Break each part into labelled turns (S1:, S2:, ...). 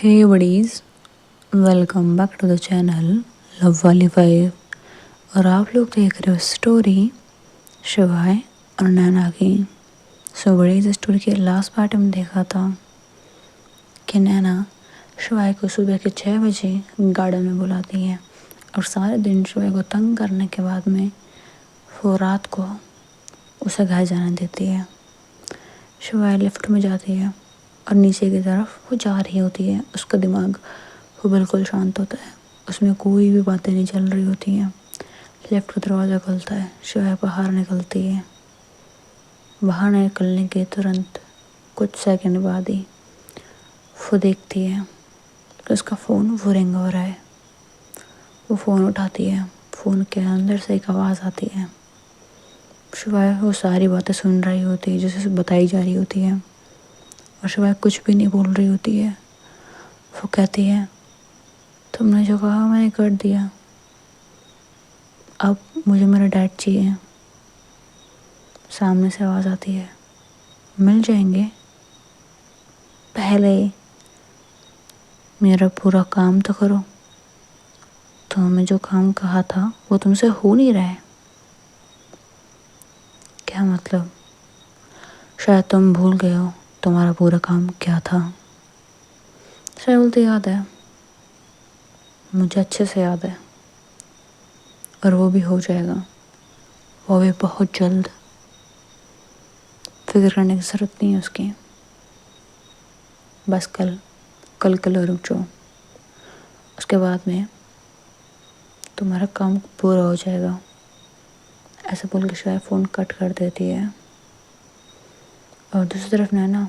S1: Hey buddies, welcome back to the channel love वाली vibe. और आप लोग देख रहे हो स्टोरी शिवाय और नैना की। सो बड़ी इस स्टोरी के लास्ट पार्ट में देखा था कि नैना शिवाय को सुबह के 6 बजे गार्डन में बुलाती है और सारे दिन शिवाय को तंग करने के बाद में वो रात को उसे घर जाने देती है। शिवाय लिफ्ट में जाती है और नीचे की तरफ वो जा रही होती है। उसका दिमाग वो बिल्कुल शांत होता है, उसमें कोई भी बातें नहीं चल रही होती हैं। लिफ्ट का दरवाज़ा खुलता है, शिवाय बाहर निकलती है। बाहर निकलने के तुरंत कुछ सेकंड बाद ही वो देखती है कि उसका फ़ोन वो रिंग हो रहा है। वो फ़ोन उठाती है, फ़ोन के अंदर से एक आवाज़ आती है। शिवाय वो सारी बातें सुन रही होती है जैसे बताई जा रही होती है और शिवाय कुछ भी नहीं बोल रही होती है। वो कहती है, तुमने जो कहा मैंने कर दिया, अब मुझे मेरा डैड चाहिए। सामने से आवाज़ आती है, मिल जाएंगे, पहले मेरा पूरा काम तो करो। तो हमें जो काम कहा था वो तुमसे हो नहीं रहा है। क्या मतलब? शायद तुम भूल गए हो तुम्हारा पूरा काम क्या था। शायद बोलते याद है, मुझे अच्छे से याद है और वो भी हो जाएगा, वो भी बहुत जल्द। फिक्र करने की ज़रूरत नहीं है उसकी, बस कल कल कल रुक जाओ, उसके बाद में तुम्हारा काम पूरा हो जाएगा। ऐसे बोल के शायद फ़ोन कट कर देती है। और दूसरी तरफ नैना,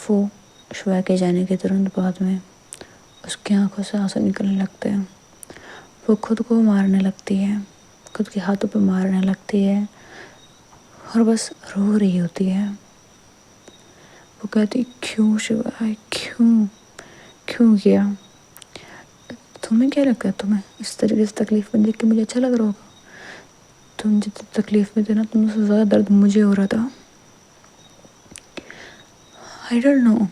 S1: वो शिवाय के जाने के तुरंत बाद में उसकी आंखों से आंसू निकलने लगते हैं। वो खुद को मारने लगती है, खुद के हाथों पे मारने लगती है और बस रो रही होती है। वो कहती, क्यों शिवाय, क्यों क्यों किया? तुम्हें क्या लगता है तुम्हें इस तरीके से तकलीफ में देख के मुझे अच्छा लग रहा होगा? तुम जितनी तकलीफ में थे ना, तुमसे ज़्यादा दर्द मुझे हो रहा था। आई डोंट नो,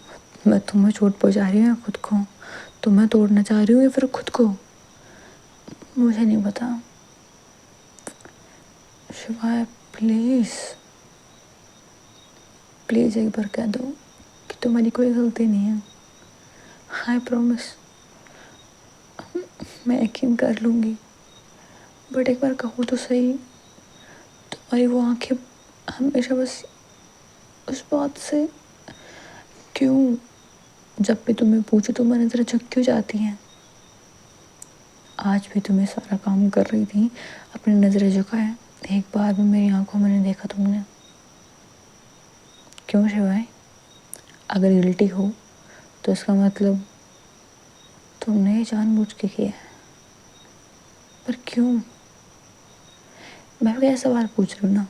S1: मैं तुम्हें चोट पहुंचा रही हूँ या खुद को, तुम्हें तोड़ना चाह रही हूँ या फिर खुद को, मुझे नहीं पता। शिवाय प्लीज़ प्लीज़ एक बार कह दो कि तुम्हारी कोई गलती नहीं है। आई प्रॉमिस, मैं यकीन कर लूँगी, बट एक बार कहो तो सही। तुम्हारी वो आंखें हमेशा बस उस बात से, क्यों जब भी तुम्हें पूछो तो मेरी नज़रें झुक क्यों जाती हैं? आज भी तुम्हें सारा काम कर रही थी, अपनी नज़रें झुकाए, एक बार भी मेरी आंखों में नहीं देखा तुमने। क्यों शिवाय? अगर गिल्टी हो तो इसका मतलब तुमने ये जानबूझ के किया है, पर क्यों? मैं क्या सवाल पूछ रही हूँ ना,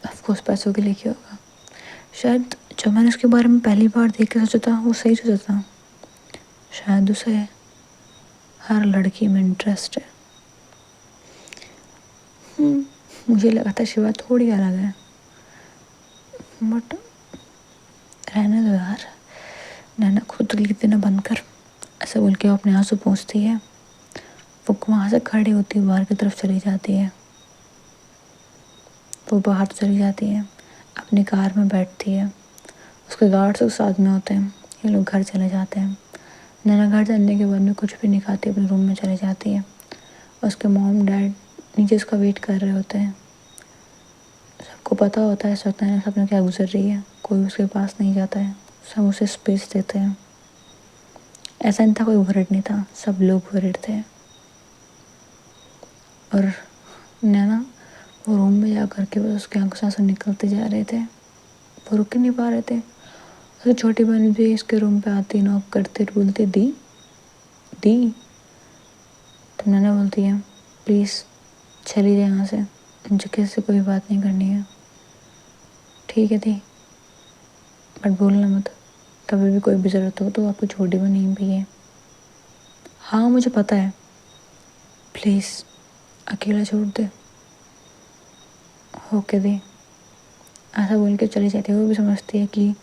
S1: ऑफकोर्स पैसों के लिए क्या होगा। शायद जब मैंने उसके बारे में पहली बार देख के सोचा था वो सही सोचा था। शायद उसे हर लड़की में इंटरेस्ट है। मुझे लगा था शिवा थोड़ी अलग है, बट रहने दो यार। नैना खुद तकलीफ देना बंद कर, ऐसा बोल के अपने आंसू पोंछती है। वो वहाँ से खड़ी होती है, बाहर की तरफ चली जाती है। वो बाहर चली जाती है, अपनी कार में बैठती है। उसके गार्ड सब साथ में होते हैं, ये लोग घर चले जाते हैं। नैना घर जाने के बाद में कुछ भी नहीं खाती, अपने रूम में चली जाती है। उसके मॉम डैड नीचे उसका वेट कर रहे होते हैं। सबको पता होता है इस वक्त नैना साथ में क्या गुजर रही है, कोई उसके पास नहीं जाता है, सब उसे स्पेस देते हैं। ऐसा नहीं था कोई वरिड नहीं था, सब लोग वरिड थे। और नैना वो रूम में जा कर के बस उसके आंखों से आंसू निकलते जा रहे थे, वो रुक नहीं पा रहे थे। उसकी छोटी बहन भी इसके रूम पे आती, नॉक करते, बोलती दी दी। तो नैना बोलती है, प्लीज़ चली जाए यहाँ से, मुझे किसी से कोई बात नहीं करनी है। ठीक है दी, बट बोलना मत, कभी भी कोई भी ज़रूरत हो तो आपकी छोटी बहन यहीं भी है। हाँ मुझे पता है, प्लीज़ अकेला छोड़ दे। ओके दी, ऐसा बोल के चली जाती है। वो भी समझती है कि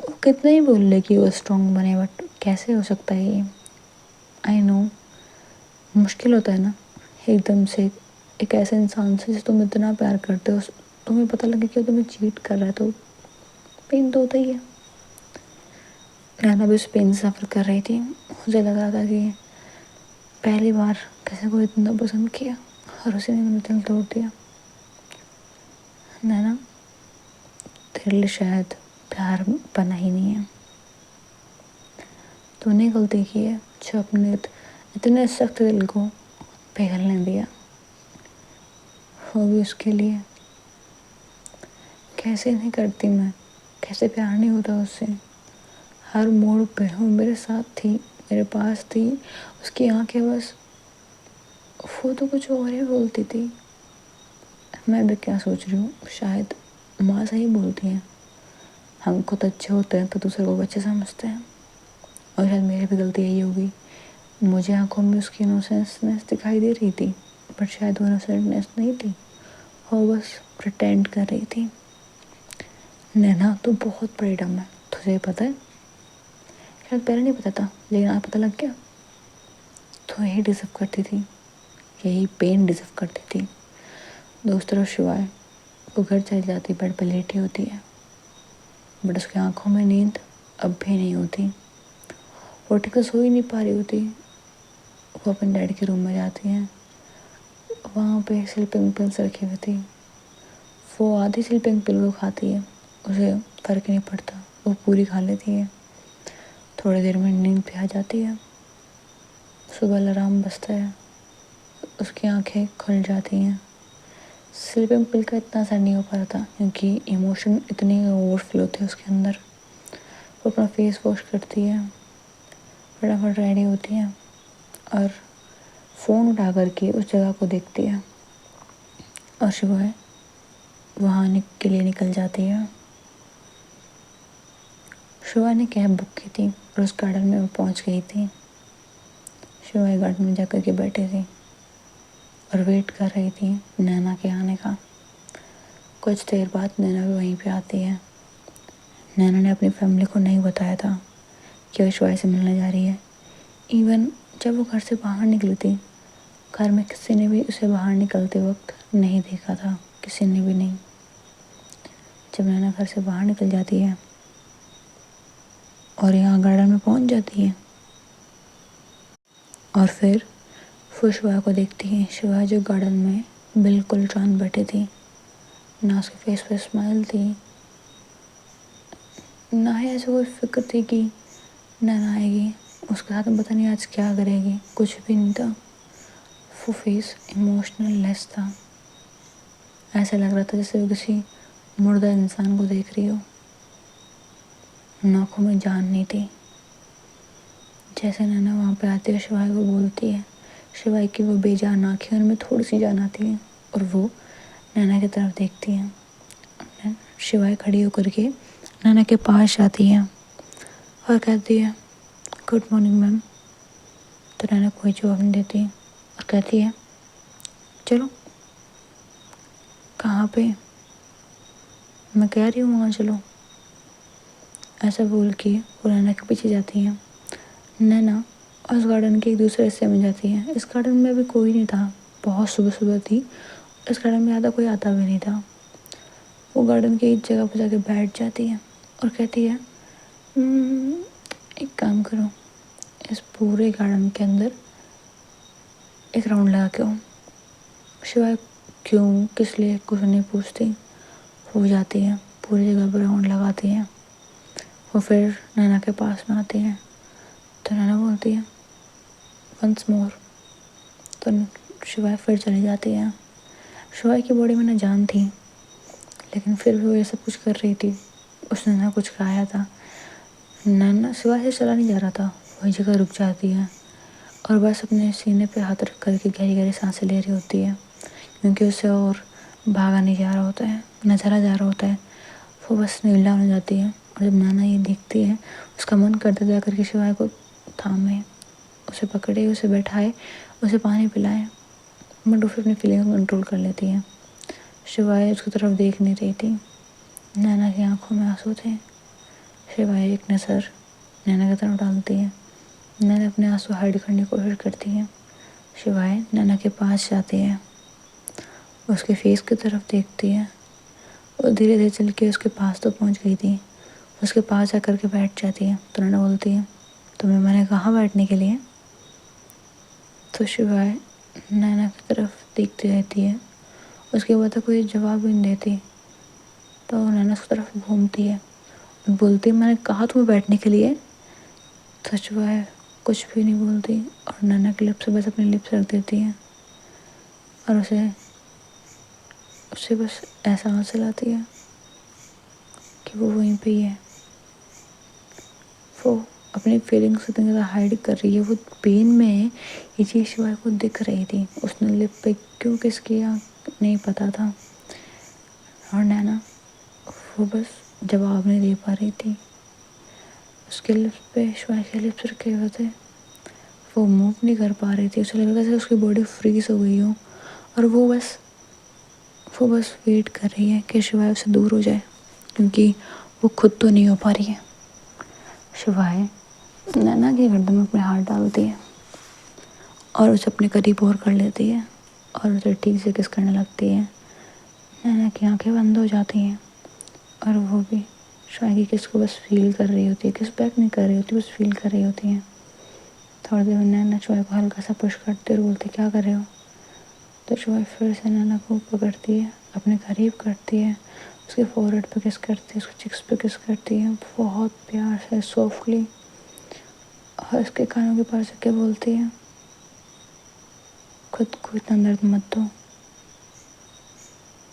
S1: وہ کتنا ہی بول لے کہ وہ اسٹرانگ بنے، بٹ کیسے ہو سکتا ہے یہ؟ آئی نو مشکل ہوتا ہے نا ایک دم سے ایک ایسے انسان سے جس تم اتنا پیار کرتے ہو تمہیں پتہ لگے کہ وہ تمہیں چیٹ کر رہا ہے، تو پین تو ہوتا ہی ہے۔ نینا بھی اس پین سے سفر کر رہی تھی۔ مجھے لگ رہا تھا کہ پہلی بار کسی کو اتنا پسند کیا اور اسی نے میرا دل توڑ دیا۔ نینا تیرے لیے شاید پیار بنا ہی نہیں ہے، تو نے غلطی کی ہے جو اپنے اتنے سخت دل کو پگھلنے دیا، وہ بھی اس کے لیے۔ کیسے نہیں کرتی میں، کیسے پیار نہیں ہوتا اس سے۔ ہر موڑ پہ وہ میرے ساتھ تھی، میرے پاس تھی۔ اس کی آنکھیں بس، وہ تو کچھ اور ہی بولتی تھی۔ میں بھی کیا سوچ رہی ہوں، شاید ماں صحیح بولتی ہیں، ہم خود اچھے ہوتے ہیں تو دوسرے کو بچے سمجھتے ہیں، اور شاید میری بھی غلطی یہی ہوگی۔ مجھے آنکھوں میں اس کی انوسینسنس دکھائی دے رہی تھی، بٹ شاید وہ انوسینٹنس نہیں تھی، وہ بس پریٹینڈ کر رہی تھی۔ نینا تو بہت بڑی ڈم ہے، تجھے پتہ ہے؟ شاید پہلے نہیں پتا تھا لیکن آج پتہ لگ گیا۔ تو یہی ڈیزرو کرتی تھی، یہی پین ڈیزرو کرتی تھی۔ دوست طرف شوائے وہ گھر چلی جاتی، بیڈ پہ لیٹی ہوتی ہے، بٹ اس کی آنکھوں میں نیند اب بھی نہیں ہوتی۔ وہ ٹھیک سے سو ہی نہیں پا رہی ہوتی۔ وہ اپنے ڈیڈی کے روم میں جاتی ہیں، وہاں پہ سلیپنگ پلس رکھی ہوئی تھی۔ وہ آدھی سلیپنگ پل کو کھاتی ہے، اسے فرق نہیں پڑتا، وہ پوری کھا لیتی ہے۔ تھوڑی دیر میں نیند پہ آ جاتی ہے۔ صبح الارم بجتا ہے، اس کی آنکھیں کھل جاتی ہیں۔ سلیپنگ پل کا اتنا اثر نہیں ہو پا رہا تھا کیونکہ ایموشن اتنی اوور فلو تھے اس کے اندر۔ وہ اپنا فیس واش کرتی ہے، فٹافٹ ریڈی ہوتی ہے اور فون اٹھا کر کے اس جگہ کو دیکھتی ہے، اور صبح وہاں کے لیے نکل جاتی ہے۔ شیوا نے کیب بک کی تھی اور اس گارڈن میں وہ پہنچ گئی تھی۔ شیوا گارڈن میں جا کر کے بیٹھی تھی اور ویٹ کر رہی تھی نینا کے آنے کا۔ کچھ دیر بعد نینا بھی وہیں پہ آتی ہے۔ نینا نے اپنی فیملی کو نہیں بتایا تھا کہ وہ شیوا سے ملنے جا رہی ہے۔ ایون جب وہ گھر سے باہر نکلی تھی، گھر میں کسی نے بھی اسے باہر نکلتے وقت نہیں دیکھا تھا، کسی نے بھی نہیں۔ جب نینا گھر سے باہر نکل جاتی ہے اور یہاں گارڈن میں پہنچ جاتی ہے، اور پھر وہ شیوا کو دیکھتی ہے، شیوا جو گارڈن میں بالکل چاند بیٹھی تھی، نہ اس کے فیس پہ اسمائل تھی، نہ ہی ایسے کوئی فکر تھی کہ نینا آئے گی اس کے ساتھ میں پتہ نہیں آج کیا کرے گی، کچھ بھی نہیں تھا۔ وہ فیس ایموشنل لیس تھا، ایسا لگ رہا تھا جیسے وہ کسی مردہ انسان کو دیکھ رہی ہو۔ آنکھوں میں جان نہیں تھی۔ جیسے نینا وہاں پہ آتی ہے، شیوا کو بولتی ہے، شیوا کی وہ بے جان آنکھیں ان میں تھوڑی سی جان آتی ہے، اور وہ نینا کی طرف دیکھتی ہے۔ شیوا کھڑی ہو کر کے نینا کے پاس جاتی ہے اور کہتی ہے گڈ مارننگ میم۔ تو نینا کوئی جواب نہیں دیتی اور کہتی ہے چلو۔ کہاں پہ؟ میں کہہ رہی ہوں وہاں چلو۔ ایسا بول کے وہ نینا کے پیچھے جاتی ہیں۔ نینا اس گارڈن کے ایک دوسرے حصے میں جاتی ہے۔ اس گارڈن میں ابھی کوئی نہیں تھا، بہت صبح صبح تھی، اس گارڈن میں زیادہ کوئی آتا بھی نہیں تھا۔ وہ گارڈن کی ایک جگہ پہ جا کے بیٹھ جاتی ہے اور کہتی ہے ایک کام کرو، اس پورے گارڈن کے اندر ایک راؤنڈ لگا کے ہو۔ شیوا کیوں، کس لیے، کچھ نہیں پوچھتی، ہو جاتی ہے، پوری جگہ پہ راؤنڈ لگاتی ہے۔ وہ پھر نینا کے پاس میں آتی ہے تو نینا بولتی ہے ونس مور، تو شیوا پھر چلی جاتی ہے۔ شیوا کی باڈی میں نہ جان تھی، لیکن پھر بھی وہ یہ سب کچھ کر رہی تھی۔ اس نے نہ کچھ کھایا تھا، نینا شیوا سے چلا نہیں جا رہا تھا، وہی جگہ رک جاتی ہے اور بس اپنے سینے پہ ہاتھ رکھ کر کے گہری گہری سانسیں لے رہی ہوتی ہے، کیونکہ اسے اور بھاگا نہیں جا رہا ہوتا ہے، نہ چلا جا رہا ہوتا ہے۔ وہ بس نیل ڈاؤن ہو جاتی ہے، اور جب نینا یہ دیکھتی ہے اس کا من کرتا جا کر کے شیوا کو تھامے، اسے پکڑے، اسے بیٹھائے، اسے پانی پلائے، بٹ وہ پھر اپنی فیلنگ کو کنٹرول کر لیتی ہے۔ شیوا اس کی طرف دیکھ نہیں رہی تھی۔ نینا کی آنکھوں میں آنسو تھے، شیوائے ایک نظر نینا کی طرف ڈالتی ہے. نینا اپنے آنسو ہائڈ کرنے کی کوشش کرتی ہے. شیوائے نینا کے پاس جاتی ہے، اس کے فیس کی طرف دیکھتی ہے. وہ دھیرے دھیرے چل کے اس کے پاس تو پہنچ گئی تھی. اس کے پاس جا کر کے بیٹھ جاتی ہے. تو نینا بولتی ہے تمہیں میں نے کہا بیٹھنے کے لیے. تو شیوائے نینا کی طرف دیکھتی رہتی ہے. اس کے بعد کوئی جواب بھی نہیں دیتی. تو نینا اس کی طرف گھومتی ہے، بولتی میں نے کہا تمہیں بیٹھنے کے لیے. تو شیوائے کچھ بھی نہیں بولتی اور نینا کے لپس سے بس اپنے لپس رکھ دیتی ہے اور اسے بس احساس دلاتی ہے کہ وہ وہیں پہ ہی ہے. وہ اپنی فیلنگس اتنی زیادہ ہائڈ کر رہی ہے، وہ پین میں ہے. یہ چیز شیوائے کو دکھ رہی تھی. اس نے لپ پہ کیوں کس کیا نہیں پتا تھا. اور نینا وہ بس جواب نہیں دے پا رہی تھی. اس کے لپس پہ شیوائے کے لپس رکھے ہوئے تھے. وہ موو نہیں کر پا رہی تھی. اسے لگ رہا تھا اس کی باڈی فریز ہو گئی ہو اور وہ بس ویٹ کر رہی ہے کہ شیوائے اسے دور ہو جائے، کیونکہ وہ خود تو نہیں ہو پا رہی ہے. شیوائے نینا کے گردن میں اپنے ہاتھ ڈالتی ہے اور اسے اپنے قریب اور کر لیتی ہے اور اسے ٹھیک سے کس کرنے لگتی ہے. نینا کی آنکھیں بند ہو جاتی ہیں اور وہ بھی شیوائے کی کس کو بس فیل کر رہی ہوتی ہے. کس بیک نہیں کر رہی ہوتی، بس فیل کر رہی ہوتی ہیں. تھوڑی دیر میں نینا شیوائے کو ہلکا سا پش کرتے اور بولتی کیا کر رہے ہو. تو شیوائے پھر سے نینا کو پکڑتی ہے، اپنے قریب کرتی ہے، اس کے فورہیڈ پہ کس کرتی ہے، اس کے چیکس پہ کس کرتی ہے بہت پیار سے سافٹلی. اور اس کے کانوں کے پاس کے بولتی ہے خود کو اتنا درد مت دو.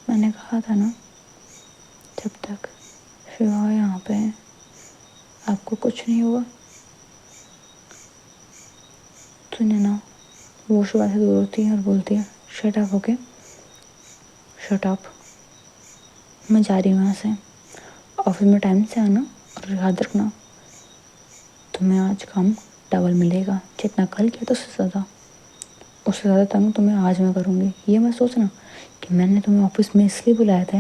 S1: میں نے کہا تھا نا جب تک شیوائے یہاں پہ ہے آپ کو کچھ نہیں ہوگا. تو نینا وہ شیوائے سے دور ہوتی ہے اور بولتی ہے shut up. Okay shut up. میں جا رہی ہوں یہاں سے. آفس میں ٹائم سے آنا اور یاد رکھنا تمہیں آج کام ڈبل ملے گا. جتنا کل کیا تو اس سے زیادہ تنگ تمہیں آج میں کروں گی. یہ میں سوچنا کہ میں نے تمہیں آفس میں اس لیے بلایا تھا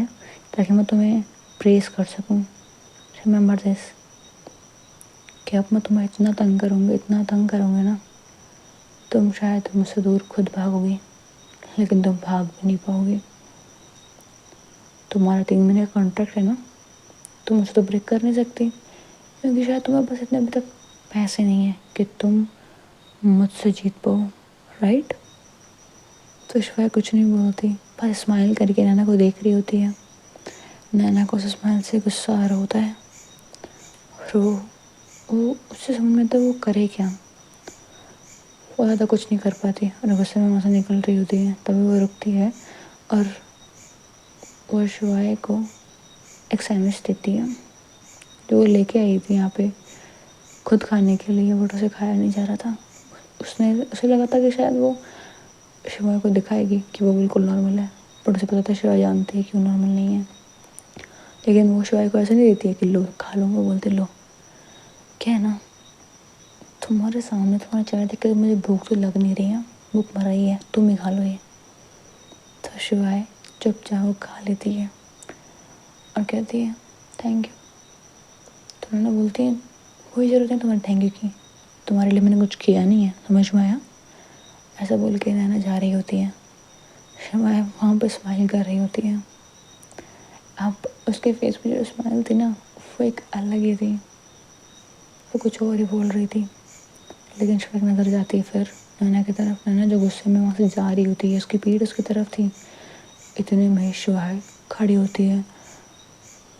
S1: تاکہ میں تمہیں پریز کر سکوں. ریممبر دس کہ اب میں تمہیں اتنا تنگ کروں گی نا تم شاید مجھ سے دور خود بھاگو گی، لیکن تم بھاگ بھی نہیں پاؤ گی. تمہارا 3 مہینے کا کانٹریکٹ ہے نا، تم اسے تو بریک کر نہیں سکتی، کیونکہ شاید تمہیں بس اتنے ابھی تک پیسے نہیں ہیں کہ تم مجھ سے جیت پاؤ. رائٹ. تو شیوائے کچھ نہیں بولتی، بس اسمائل کر کے نینا کو دیکھ رہی ہوتی ہے. نینا کو اس اسمائل سے غصہ آ رہا ہوتا ہے اور وہ اس سے سمجھ میں آتا ہے وہ کرے کیا. وہ زیادہ کچھ نہیں کر پاتی اور غصے میں وہاں سے نکل رہی ہوتی ہے. تبھی وہ رکتی ہے اور وہ شیوائے کو ایک سینڈوچ دیتی ہے جو وہ لے کے آئی تھی یہاں پہ خود کھانے کے لیے، بٹ اسے کھایا نہیں جا رہا تھا. اسے لگا تھا کہ شاید وہ شیوائے کو دکھائے گی کہ وہ بالکل نارمل ہے، بٹ اسے پتا تھا شیوائے جانتی ہے کہ وہ نارمل نہیں ہے. لیکن وہ شیوائے کو ایسے نہیں دیتی ہے کہ لو کھا لو. وہ بولتے لو کیا ہے نا تمہارے سامنے تمہارا چہرہ دیکھ کے مجھے بھوک تو لگ نہیں رہی ہے، بھوک مر رہی ہے، تم ہی کھا لو یہ. تو شیوائے چپ چاپ کھا لیتی ہے اور کہتی ہے تھینک یو. تو نینا بولتی ہے کوئی ضرورت نہیں تمہارے تھینک یو کی، تمہارے لیے میں نے کچھ کیا نہیں ہے، سمجھ میں آیا. ایسا بول کے نینا جا رہی ہوتی ہے. شیوائے وہاں پہ اسمائل کر رہی ہوتی ہے. اب اس کے فیس پہ جو اسمائل تھی نا وہ ایک الگ ہی تھی. وہ کچھ اور ہی بول رہی تھی. لیکن شیوائے کی نظر جاتی ہے پھر نینا کی طرف. نینا جو غصے میں وہاں سے جا رہی ہوتی ہے، اس کی پیٹھ اس کی طرف تھی. اتنے میں شیوائے کھڑی ہوتی ہے.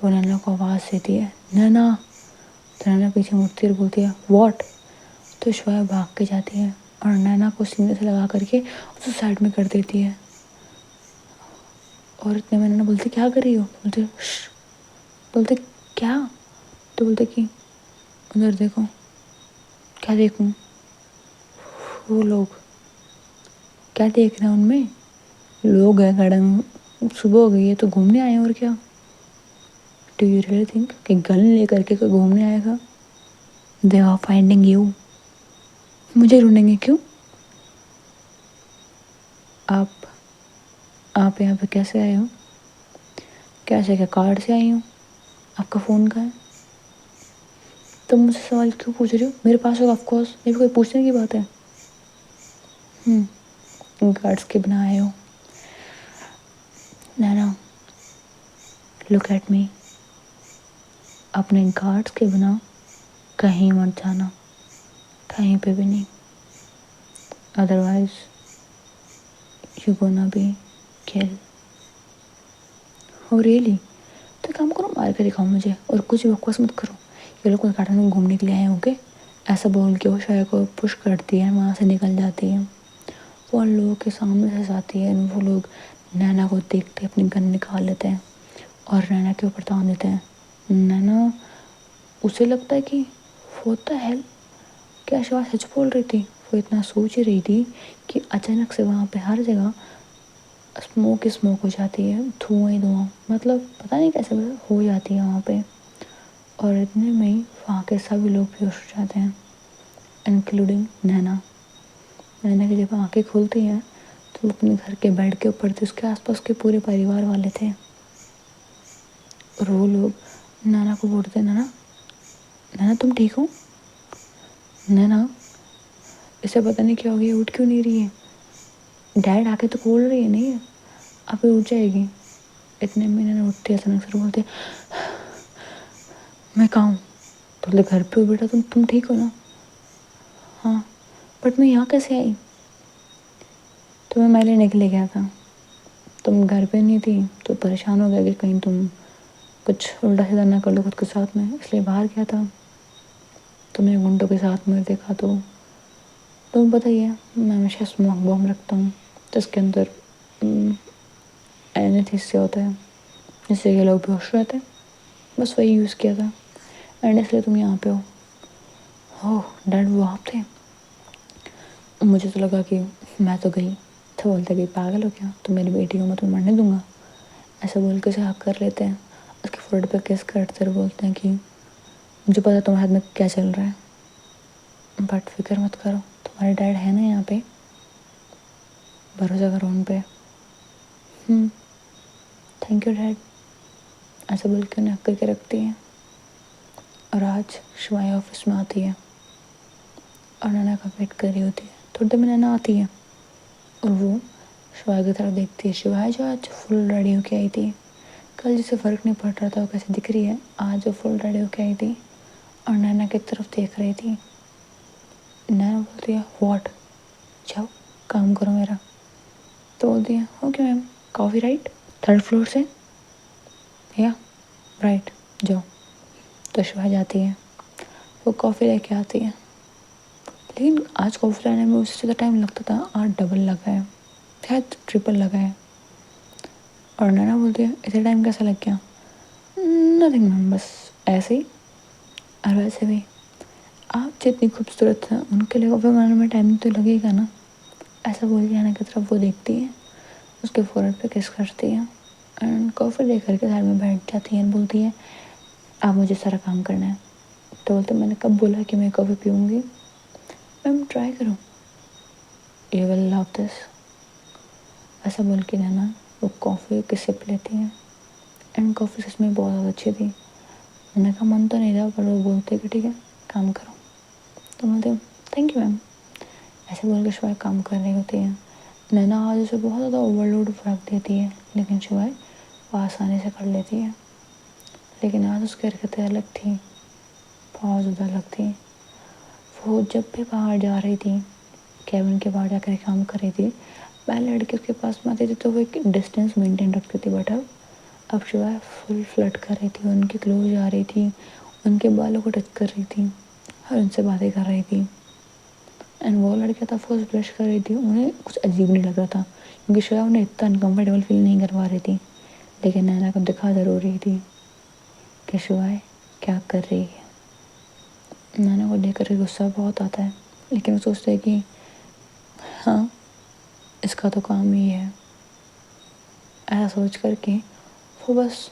S1: وہ نینا کو آواز دیتی ہے نینا. تو نینا پیچھے مڑتی اور بولتی ہے واٹ. تو شیوائے بھاگ کے جاتی ہے اور نینا کو سینے سے لگا کر کے اسے سائڈ میں کر دیتی ہے. اور اتنے میں نینا بولتی کیا کر رہی ہو. بولتی شش. بولتے کیا. تو بولتے کہ ادھر دیکھو. کیا دیکھوں. وہ لوگ. کیا دیکھ رہے ہیں ان میں. لوگ ہیں کھڑے میں، صبح ہو گئی ہے تو گھومنے آئے ہیں اور کیا. ڈو یو ریئلی تھنک کہ گن لے کر کے کوئی گھومنے آئے گا. They are finding you. مجھے ڈھونڈیں گے کیوں. آپ یہاں پہ کیسے آئے ہو. کیسے کیا کارڈ سے آئی ہوں. آپ کا فون کہاں ہے. तुम मुझसे सवाल क्यों पूछ रही हो? मेरे पास होगा, ऑफकोर्स, ये भी कोई पूछने की बात है। गार्ड्स के बिना आए हो। नैना, लुक एट मी। अपने गार्ड्स के बिना कहीं मत जाना, कहीं पे भी नहीं, अदरवाइज यू गोना बी किल। हो रियली? तो काम करो, मार के दिखाओ मुझे, और कुछ बकवास मत करो। ये लोग गार्डन में घूमने के लिए आए होंगे, ऐसा बोल के वो शायद को पुश करती है, वहाँ से निकल जाती है। वो उन लोगों के सामने से जाती है, वो लोग नैना को देखते अपनी गन निकाल लेते हैं और नैना के ऊपर तान देते हैं। नैना, उसे लगता है कि व्हाट द हेल, क्या शिवा सच बोल रही थी? वो इतना सोच ही रही थी कि अचानक से वहाँ पे हर जगह स्मोक ही स्मोक हो जाती है, धुआं ही धुआं, मतलब पता नहीं कैसे हो जाती है वहाँ पे। और इतने में ही वहाँ के सभी लोग बेहोश हो जाते हैं, इंक्लूडिंग नैना। नैना की जब आँखें खुलती हैं तो वो अपने घर के बेड के ऊपर थी, उसके आसपास के पूरे परिवार वाले थे, और वो लोग नैना को बोलते, नैना, नैना तुम ठीक हो? नैना, इसे पता नहीं क्या हो गया, उठ क्यों नहीं रही है? डैड आके तो बोल रही है नहीं है, अब उठ जाएगी। इतने में नैना उठती है अचानक से, बोलते, मैं कहाँ हूँ? तो बोले, घर पे हो बेटा, तुम ठीक हो ना? हाँ, बट मैं यहाँ कैसे आई? तुम्हें मैं लेने के लिए गया था, तुम घर पे नहीं थी तो परेशान हो गया कि कहीं तुम कुछ उल्टा सीधा ना कर लो खुद के साथ में, इसलिए बाहर गया था। तुम्हें गुंडों के साथ में देखा तो तुम्हें पता ही है, मैं हमेशा स्मोक बॉम्ब रखता हूँ जिसके अंदर एनेस्थीसिया होता है, जिससे ये लोग बेहोश रहते हैं, बस वही यूज़ किया था, एंड इसलिए तुम यहाँ पे हो। ओह डैड, वो आप थे? मुझे तो लगा कि मैं तो गई। तो बोलते कि पागल हो क्या, तुम मेरी बेटी हो, मैं तुम्हें मरने दूंगा। ऐसा बोल के उसे हक कर लेते हैं, उसके फोrehead पे किस करते हुए बोलते हैं कि मुझे पता तुम्हारे हाथ में क्या चल रहा है, बट फिक्र मत करो, तुम्हारे डैड है ना यहाँ पे, भरोसा करो उन पे। Thank you dad. ऐसा बोल के उन्हें हक करके रखती है। और आज शिवाय ऑफिस में आती है और नैना का वेट कर रही होती है। थोड़ी देर में नैना आती है और वो शिवाय की तरफ देखती है। शिवाय जो आज फुल रेडी होके आई थी, कल जिसे फ़र्क नहीं पड़ रहा था वो कैसे दिख रही है, आज वो फुल रेडी होके आई थी और नैना की तरफ देख रही थी। नैना बोलती है, व्हाट? जाओ काम करो मेरा। तो बोलती है, okay ma'am, coffee right, 3rd floor से, या राइट, जाओ। तो शिवाय जाती है, वो कॉफ़ी लेके आती है, लेकिन आज कॉफ़ी लाने में उससे ज़्यादा टाइम लगता था, आज डबल लगा है, शायद ट्रिपल लगा है। और नैना बोलती है, इतना टाइम कैसा लग गया? नथिंग मैम, बस ऐसे ही। और वैसे भी आप जितनी खूबसूरत हैं उनके लिए कॉफ़ी बनाने में टाइम तो लगेगा ना। ऐसा बोल के नैना की तरफ वो देखती है, उसके फोrehead पे किस करती है एंड कॉफ़ी लेकर के साइड में बैठ जाती है, बोलती है, अब मुझे सारा काम करना है। तो बोलते, मैंने कब बोला कि मैं कॉफ़ी पीऊँगी? मैम ट्राई करो, यू विल लव दिस। ऐसा बोल के नैना वो कॉफ़ी की सिप लेती है एंड कॉफ़ी सच में बहुत ज़्यादा अच्छी थी। मैंने कहा मन तो नहीं था, पर वो बोलते कि ठीक है काम करो। तो बोलते थैंक यू मैम। ऐसे बोल के शिवाय काम कर रही होती है। नैना आज उसे बहुत ज़्यादा ओवरलोड वर्क देती है, लेकिन शिवाय वो आसानी से कर लेती है। लेकिन आज उसकी हरकतें अलग थी, बहुत ज़्यादा अलग थी। वो जब भी बाहर जा रही थी, कैबिन के बाहर जाकर काम कर रही थी, पहले लड़के उसके पास में आती थी तो वो एक डिस्टेंस मेंटेन रखती थी, बट अब शिवाय फुल फ्लर्ट कर रही थी, उनके क्लोज जा रही थी, उनके बालों को टच कर रही थी और उनसे बातें कर रही थी। एंड वो लड़का था फर्स्ट ब्रश कर रही थी, उन्हें कुछ अजीब नहीं लग रहा था क्योंकि शिवाय उन्हें इतना अनकम्फर्टेबल फील नहीं करवा रही थी। लेकिन नैना को दिखा ज़रूर रही थी कि शिवाय क्या कर रही है। नैना को देख कर गुस्सा बहुत आता है, लेकिन वो सोचते है कि हाँ, इसका तो काम ही है। ऐसा सोच करके वो बस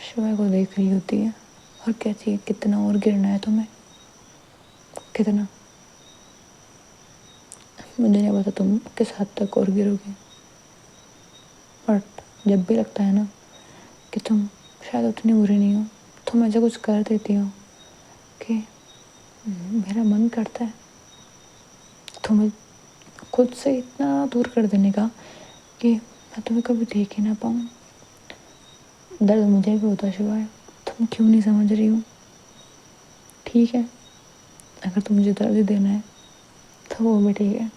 S1: शिवाय को देख रही होती है और कहती है, कितना और गिरना है तुम्हें, कितना? मुझे नहीं पता तुम किस हद तक और गिरोगे, बट जब भी लगता है ना कि तुम शायद उतनी बुरी नहीं हो, तुम ऐसा कुछ कर देती हो کہ میرا من کرتا ہے تمہیں خود سے اتنا دور کر دینے کا کہ میں تمہیں کبھی دیکھ ہی نہ پاؤں. درد مجھے بھی ہوتا ہے شیوا، تم کیوں نہیں سمجھ رہی ہو؟ ٹھیک ہے، اگر تم مجھے درد دینا ہے تو وہ بھی ٹھیک ہے.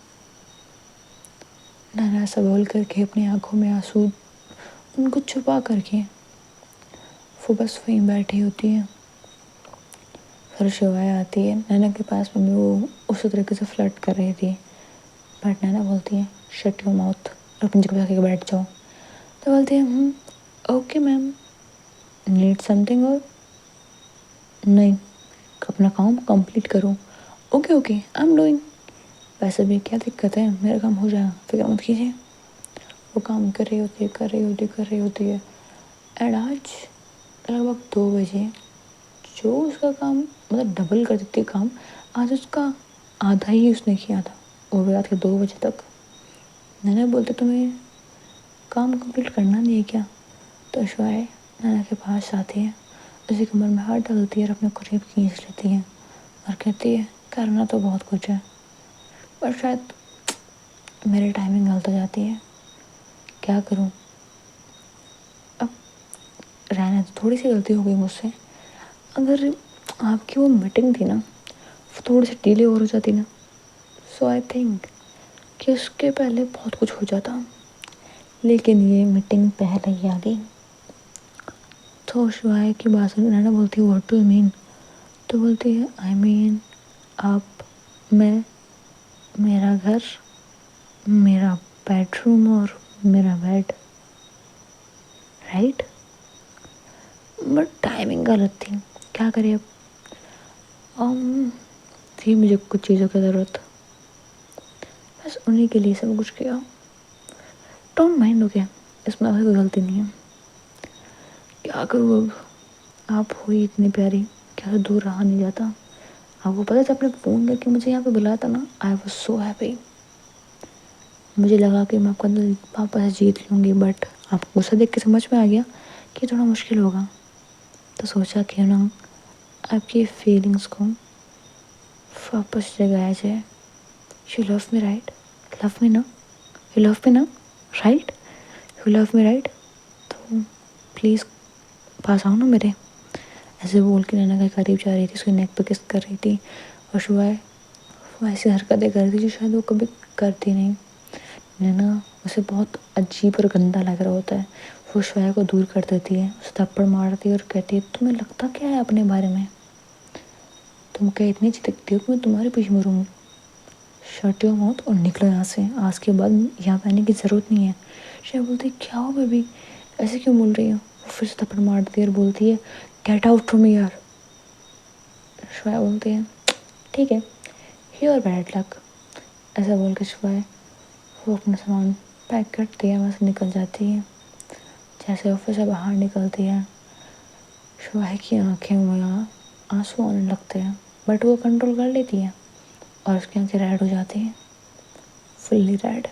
S1: نانا ایسا بول کر کے اپنی آنکھوں میں آنسو ان کو چھپا کر کے وہ بس وہیں بیٹھی ہوتی ہے. پھر شیوائے آتی ہے نینا کے پاس میں، وہ اسی طریقے سے فلرٹ کر رہی تھی، بٹ نینا بولتی ہے شٹ یور ماؤتھ، اپنی جگہ جا کے بیٹھ جاؤ. تو بولتی ہے okay ma'am, need some thing اور نہیں، اپنا کام کمپلیٹ کرو. Okay okay I am doing. ویسے بھی کیا دقت ہے، میرا کام ہو جائے گا، فکر مت کیجیے. وہ کام کر رہی ہوتی ہے. اینڈ آج لگ بھگ 2 بجے جو اس کا کام مطلب ڈبل کر دیتی کام، آج اس کا آدھا ہی اس نے کیا تھا، وہ بھی رات کے 2 بجے تک. نینا بولتے تمہیں کام کمپلیٹ کرنا نہیں ہے کیا؟ تو شوائے نینا کے پاس آتی ہے، اسی کمر میں ہاتھ ڈالتی ہے اور اپنے قریب کھینچ لیتی ہے اور کہتی ہے کرنا تو بہت کچھ ہے، پر شاید میری ٹائمنگ غلط ہو جاتی ہے. کیا کروں، اب رہنے تو تھوڑی سی غلطی ہو گئی مجھ سے. اگر آپ کی وہ میٹنگ تھی نا، وہ تھوڑی سی ڈیلے اور ہو جاتی نا، سو آئی تھنک کہ اس کے پہلے بہت کچھ ہو جاتا، لیکن یہ میٹنگ پہلے ہی آ گئی. تو شوائے کی بات سن نینا بولتی ہے واٹ ڈو یو مین؟ تو بولتی ہے آئی مین آپ، میں، میرا گھر، میرا بیڈ روم اور میرا بیڈ، رائٹ؟ بٹ ٹائمنگ غلط تھی، کیا کرے اب. تھی مجھے کچھ چیزوں کی ضرورت، بس انہیں کے لیے سب کچھ کیا. ڈونٹ مائنڈ، اوکے، اس میں کوئی غلطی نہیں ہے. کیا کروں اب، آپ ہوئی اتنی پیاری، کیا دور رہا نہیں جاتا. آپ کو پتا تھا آپ نے فون کر کے مجھے یہاں پہ بلایا تھا نا، آئی واز سو ہیپی. مجھے لگا کہ میں آپ کا دل واپس جیت لوں گی، بٹ آپ کو غصہ دیکھ کے سمجھ میں آ گیا کہ تھوڑا مشکل ہوگا. تو سوچا کیوں نہ آپ کی فیلنگس کو واپس جگایا جائے. You love me right? Love me نا؟ یو لو می نا؟ Right? You love me right? تو پلیز پاس آؤ نا میرے. ایسے بول کے نینا کے قریب جا رہی تھی، اس کے نیک پہ کس کر رہی تھی، اور شوائے وہ ایسی حرکتیں کر رہی تھی جو شاید وہ کبھی کرتی نہیں. نینا اسے بہت عجیب اور گندا لگ رہا ہوتا ہے. وہ شوائے کو دور کر دیتی ہے، اسے تھپڑ مارتی ہے اور کہتی ہے تمہیں لگتا کیا ہے اپنے بارے میں؟ تم کیا اتنی اچھی دکھتی ہو کہ میں تمہارے پیچھے مروں؟ شٹ یور ماؤتھ اور نکلو یہاں سے، آج کے بعد یہاں پہ آنے کی ضرورت نہیں ہے. شاید بولتی کیا ہو بیبی، ایسے کیوں بول رہی ہو؟ وہ پھر سے تھپڑ مارتی ہے اور بولتی ہے گیٹ آؤٹ فرام ہیئر. شوائے بولتی ہے ٹھیک ہے، یور بیڈ لک. ایسا بول کے شوائے وہ اپنا سامان پیک کرتی ہے، وہاں سے نکل جاتی ہے. جیسے آفس سے باہر نکلتی ہے، شوائے کی آنکھیں میں آنسو آنے لگتے ہیں، بٹ وہ کنٹرول کر لیتی ہے اور اس کی آنکھیں ریڈ ہو جاتی ہیں، فلی ریڈ.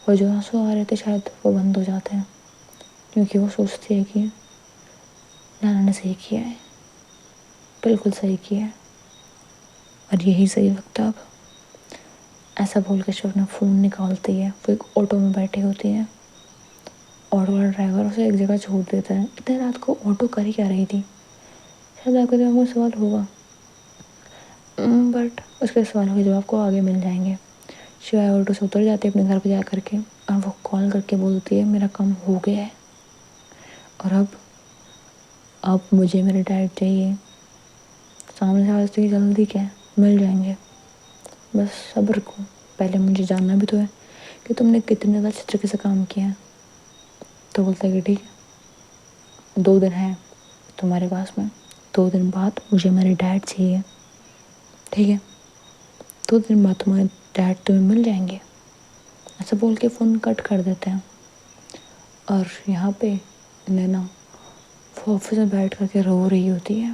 S1: وہ جو آنسو آ رہے تھے شاید وہ بند ہو جاتے ہیں، کیونکہ وہ سوچتی ہے کہ نانا نے صحیح کیا ہے، بالکل صحیح کیا ہے، اور یہی صحیح وقت ہے اب. ایسا بول کے شو اپنا فون نکالتی ہے. وہ ایک آٹو میں بیٹھی ہوتی ہے، آٹو والا ڈرائیور اسے ایک جگہ چھوڑ دیتا ہے. اتنے رات کو آٹو کر ہی کیا رہی تھی؟ شاید آپ کے دماغ میں سوال ہوگا، بٹ اس کے سوالوں کے جواب کو آگے مل جائیں گے. شوائے آٹو سے اتر جاتی ہے اپنے گھر پہ جا کر کے، اور وہ کال کر کے بولتی ہے میرا کام ہو گیا ہے، اور اب مجھے میرے ڈیڈ چاہیے. سامنے سے آج تک جلدی کیا ہے، مل جائیں گے، بس صبر کو. پہلے مجھے جاننا بھی تو ہے کہ تم نے کتنے زیادہ اچھے طریقے سے کام کیا ہے. تو بولتا ہے کہ ٹھیک ہے، 2 دن ہے تمہارے پاس میں، 2 دن بعد مجھے میرے ڈیڈ چاہیے، ٹھیک ہے؟ 2 دن بعد تمہارے ڈیڈ تمہیں مل جائیں گے. ایسا بول کے فون کٹ کر دیتے ہیں. اور یہاں پہ نینا وہ آفس میں بیٹھ کر کے رو رہی ہوتی ہے.